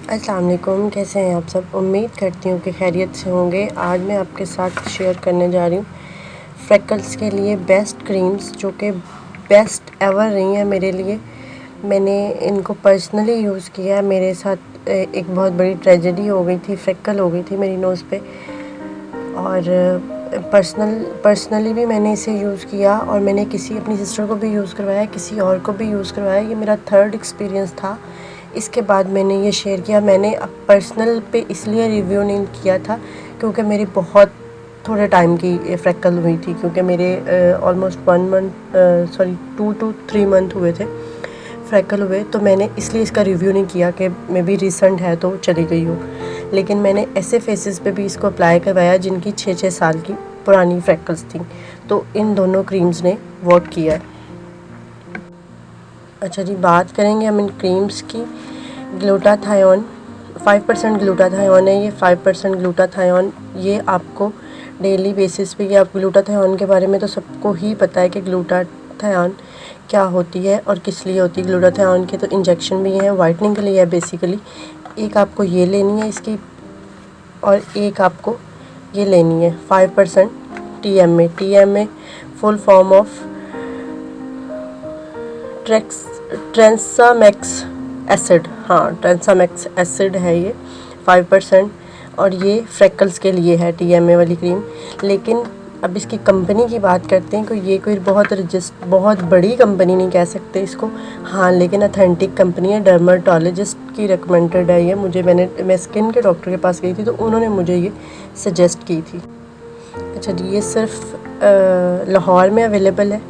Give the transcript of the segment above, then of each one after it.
अस्सलाम वालेकुम, कैसे हैं आप सब। उम्मीद करती हूँ कि खैरियत से होंगे। आज मैं आपके साथ शेयर करने जा रही हूँ फ्रेकल्स के लिए बेस्ट क्रीम्स, जो कि बेस्ट एवर रही हैं मेरे लिए। मैंने इनको पर्सनली यूज़ किया है। मेरे साथ एक बहुत बड़ी ट्रेजेडी हो गई थी, फ्रेकल हो गई थी मेरी नोज़ पे, और पर्सनली भी मैंने इसे यूज़ किया, और मैंने अपनी सिस्टर को भी यूज़ करवाया, किसी और को भी यूज़ करवाया। ये मेरा थर्ड एक्सपीरियंस था। इसके बाद मैंने ये शेयर किया। मैंने पर्सनल पे इसलिए रिव्यू नहीं किया था क्योंकि मेरी बहुत थोड़े टाइम की फ्रेकल हुई थी, क्योंकि मेरे ऑलमोस्ट 2 to 3 मंथ हुए थे फ्रेकल हुए। तो मैंने इसलिए इसका रिव्यू नहीं किया कि मे बी रिसेंट है तो चली गई हो, लेकिन मैंने ऐसे फेसेस पे भी इसको अप्लाई करवाया जिनकी 6-6 साल की पुरानी फ्रेकल्स थी। तो इन दोनों क्रीम्स ने वर्क किया। अच्छा जी, बात करेंगे हम इन क्रीम्स की। ग्लूटाथायोन 5% ग्लूटाथायोन है। ये 5% ग्लूटाथायोन ये आपको डेली बेसिस पे, ये आप ग्लूटाथायोन के बारे में तो सबको ही पता है कि ग्लूटाथायोन क्या होती है और किस लिए होती है। ग्लूटाथायोन के तो इंजेक्शन भी हैं, वाइटनिंग के लिए है बेसिकली। एक आपको ये लेनी है इसकी, और एक आपको ये लेनी है 5% TMA full form of tranexamic acid. हाँ, ट्रांसामेक्स एसिड है ये 5%, और ये फ्रेकल्स के लिए है TMA वाली क्रीम। लेकिन अब इसकी कंपनी की बात करते हैं, ये कोई बहुत बड़ी कंपनी नहीं कह सकते इसको। हाँ, लेकिन अथेंटिक कंपनी है, डर्माटोलॉजिस्ट की रिकमेंडेड है ये। मैं स्किन के डॉक्टर के पास गई थी तो उन्होंने मुझे ये सजेस्ट की थी। अच्छा जी, ये सिर्फ लाहौर में अवेलेबल है।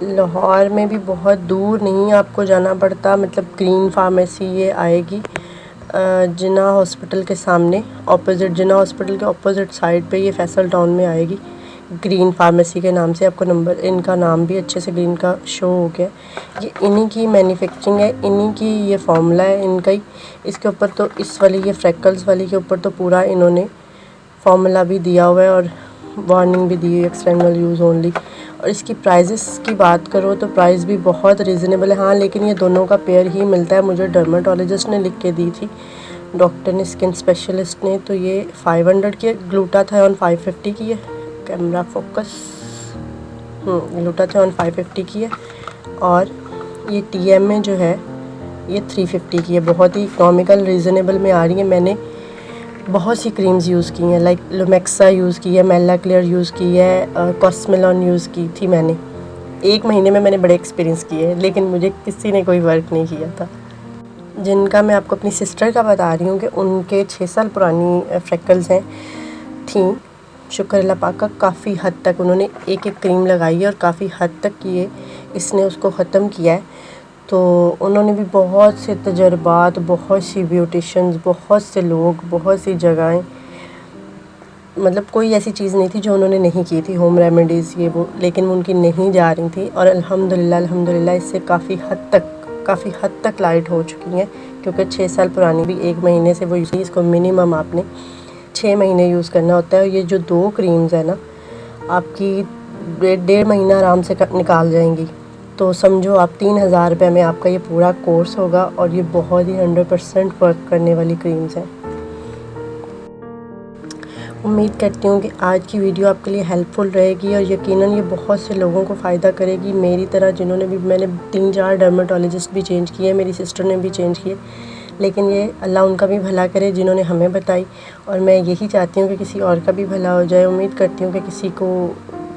लाहौर में भी बहुत दूर नहीं आपको जाना पड़ता, मतलब ग्रीन फार्मेसी ये आएगी जिन्ना हॉस्पिटल के सामने, ऑपोजिट जिन्ना हॉस्पिटल के ऑपोजिट साइड पे ये फैसल टाउन में आएगी। ग्रीन फार्मेसी के नाम से आपको नंबर, इनका नाम भी अच्छे से ग्रीन का शो हो गया। ये इन्हीं की मैन्युफैक्चरिंग है, इन्हीं की ये फार्मूला है इनका ही। इसके ऊपर तो इस वाली ये फ्रेकल्स वाली के ऊपर तो पूरा इन्होंने फार्मूला भी दिया हुआ है और वार्निंग भी दी है, एक्सटर्नल यूज़ ओनली। और इसकी प्राइजेस की बात करो तो प्राइस भी बहुत रीज़नेबल है। हाँ, लेकिन ये दोनों का पेयर ही मिलता है। मुझे डर्माटोलॉजिस्ट ने लिख के दी थी, डॉक्टर ने, स्किन स्पेशलिस्ट ने। तो ये 500 की है, ग्लूटाथायोन 550 की है। कैमरा फोकस, ग्लूटाथायोन 550 की है, और ये TMA जो है ये 350 की है। बहुत ही इकोनॉमिकल रीज़नेबल में आ रही है। मैंने बहुत सी क्रीम्स यूज़ की हैं, लाइक लुमेक्सा यूज़ की है, मेला क्लियर यूज़ की है, कॉस्मेलॉन यूज़ की थी मैंने। 1 महीने में मैंने बड़े एक्सपीरियंस किए हैं, लेकिन मुझे किसी ने कोई वर्क नहीं किया था। जिनका मैं आपको अपनी सिस्टर का बता रही हूँ कि उनके 6 साल पुरानी फ्रेकल्स हैं थी। शुक्र अल्लाह पाक का, काफ़ी हद तक उन्होंने एक क्रीम लगाई है और काफ़ी हद तक इसने उसको ख़त्म किया है। तो उन्होंने भी बहुत से तजर्बात, बहुत सी ब्यूटिशन्स, बहुत से लोग, बहुत सी जगहें, मतलब कोई ऐसी चीज़ नहीं थी जो उन्होंने नहीं की थी, होम रेमेडीज़ ये वो, लेकिन वो उनकी नहीं जा रही थी। और अल्हम्दुलिल्लाह इससे काफ़ी हद तक लाइट हो चुकी हैं, क्योंकि 6 साल पुरानी भी 1 महीने से वो इसको मिनिमम आपने 6 महीने यूज़ करना होता है। और ये जो 2 क्रीम्स है ना, आपकी 1.5 महीना आराम से निकाल जाएंगी। तो समझो आप 3000 रुपये में आपका ये पूरा कोर्स होगा, और ये बहुत ही 100% वर्क करने वाली क्रीम्स हैं। उम्मीद करती हूँ कि आज की वीडियो आपके लिए हेल्पफुल रहेगी, और यकीनन ये बहुत से लोगों को फ़ायदा करेगी, मेरी तरह जिन्होंने भी, मैंने 3-4 डर्माटोलॉजिस्ट भी चेंज किए, मेरी सिस्टर ने भी चेंज किए, लेकिन ये अल्लाह उनका भी भला करे जिन्होंने हमें बताई। और मैं यही चाहती हूँ कि किसी और का भी भला हो जाए। उम्मीद करती हूँ कि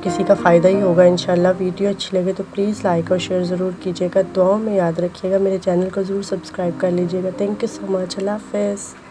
किसी का फ़ायदा ही होगा इंशाल्लाह। वीडियो अच्छी लगे तो प्लीज़ लाइक और शेयर ज़रूर कीजिएगा। दुआओं में याद रखिएगा। मेरे चैनल को ज़रूर सब्सक्राइब कर लीजिएगा। Thank you so much. अल्लाह हाफ़िज़।